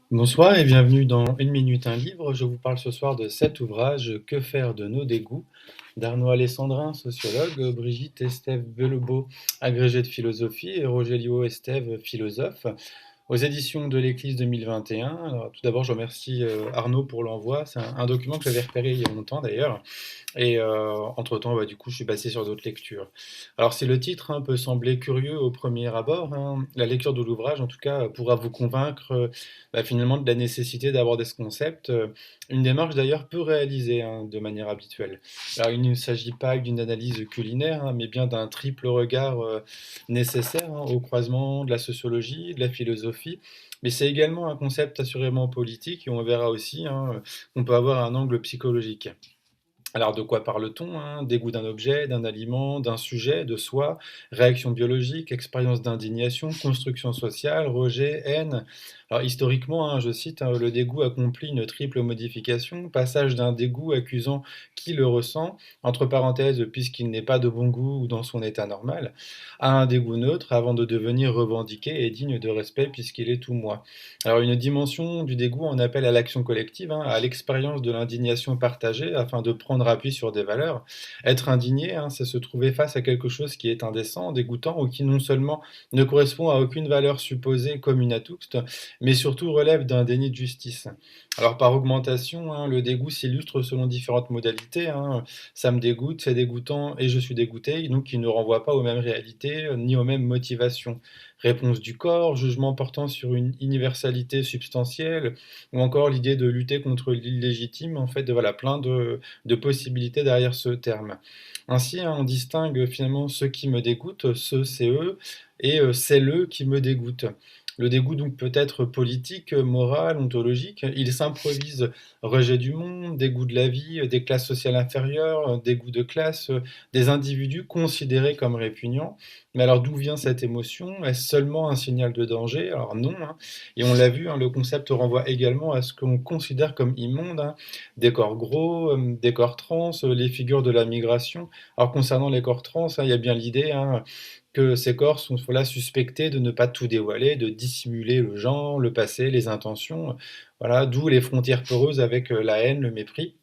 Bonsoir et bienvenue dans Une minute un livre. Je vous parle ce soir de cet ouvrage Que faire de nos dégoûts d'Arnaud Alessandrin, sociologue, Brigitte Estève Belobo, agrégée de philosophie, et Rogelio Estève, philosophe, aux éditions de l'Éclisse 2021. Alors, tout d'abord, je remercie Arnaud pour l'envoi. C'est un document que j'avais repéré il y a longtemps d'ailleurs. Et entre-temps, du coup, je suis passé sur d'autres lectures. Alors, si le titre peut sembler curieux au premier abord, la lecture de l'ouvrage, en tout cas, pourra vous convaincre finalement de la nécessité d'aborder ce concept. Une démarche d'ailleurs peu réalisée de manière habituelle. Alors, il ne s'agit pas d'une analyse culinaire, mais bien d'un triple regard nécessaire au croisement de la sociologie, de la philosophie. Mais c'est également un concept assurément politique et on verra aussi qu'on peut avoir un angle psychologique. Alors de quoi parle-t-on Dégoût d'un objet, d'un aliment, d'un sujet, de soi, réaction biologique, expérience d'indignation, construction sociale, rejet, haine. Alors historiquement, je cite, le dégoût accomplit une triple modification, passage d'un dégoût accusant qui le ressent, entre parenthèses, puisqu'il n'est pas de bon goût ou dans son état normal, à un dégoût neutre avant de devenir revendiqué et digne de respect puisqu'il est tout moi. Alors une dimension du dégoût en appelle à l'action collective, à l'expérience de l'indignation partagée afin de prendre appui sur des valeurs. Être indigné, c'est se trouver face à quelque chose qui est indécent, dégoûtant ou qui non seulement ne correspond à aucune valeur supposée commune à tous, mais surtout relève d'un déni de justice. Alors par augmentation, le dégoût s'illustre selon différentes modalités. Ça me dégoûte, c'est dégoûtant et je suis dégoûté, donc qui ne renvoie pas aux mêmes réalités ni aux mêmes motivations. Réponse du corps, jugement portant sur une universalité substantielle, ou encore l'idée de lutter contre l'illégitime, en fait, voilà, plein de possibilités derrière ce terme. Ainsi, on distingue finalement ceux qui me dégoûtent, ceux c'est eux, et c'est le qui me dégoûte. Le dégoût donc peut être politique, moral, ontologique. Il s'improvise rejet du monde, dégoût de la vie, des classes sociales inférieures, dégoût de classe, des individus considérés comme répugnants. Mais alors d'où vient cette émotion? Est-ce seulement un signal de danger? Alors non, et on l'a vu, le concept renvoie également à ce qu'on considère comme immonde, des corps gros, des corps trans, les figures de la migration. Alors concernant les corps trans, il y a bien l'idée que ces corps sont voilà, suspectés de ne pas tout dévoiler, de dissimuler le genre, le passé, les intentions. Voilà, d'où les frontières poreuses avec la haine, le mépris.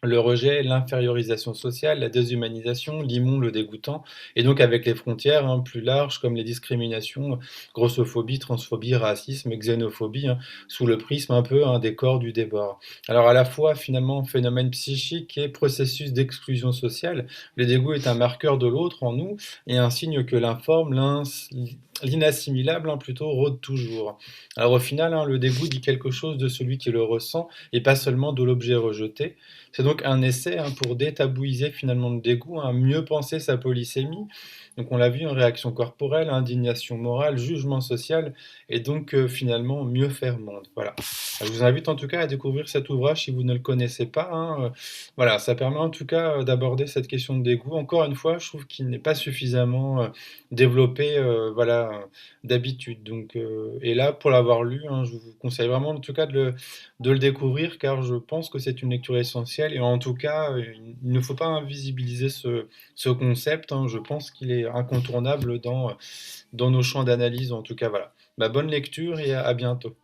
Le rejet, l'infériorisation sociale, la déshumanisation, l'immonde, le dégoûtant, et donc avec les frontières plus larges comme les discriminations, grossophobie, transphobie, racisme, xénophobie, sous le prisme un peu des corps du débord. Alors à la fois finalement phénomène psychique et processus d'exclusion sociale, le dégoût est un marqueur de l'autre en nous et un signe que l'informe, l'inassimilable plutôt rôde toujours. Alors au final, le dégoût dit quelque chose de celui qui le ressent et pas seulement de l'objet rejeté. C'est donc un essai pour détabouiser finalement le dégoût, mieux penser sa polysémie. Donc on l'a vu, réaction corporelle, indignation morale, jugement social, et donc finalement mieux faire monde. Voilà. Je vous invite en tout cas à découvrir cet ouvrage si vous ne le connaissez pas. Voilà, ça permet en tout cas d'aborder cette question de dégoût. Encore une fois, je trouve qu'il n'est pas suffisamment développé, voilà, d'habitude. Donc, et là, pour l'avoir lu, je vous conseille vraiment en tout cas de le découvrir car je pense que c'est une lecture essentielle et en tout cas, il ne faut pas invisibiliser ce concept. Je pense qu'il est incontournable dans nos champs d'analyse. En tout cas, voilà. Bonne lecture et à bientôt.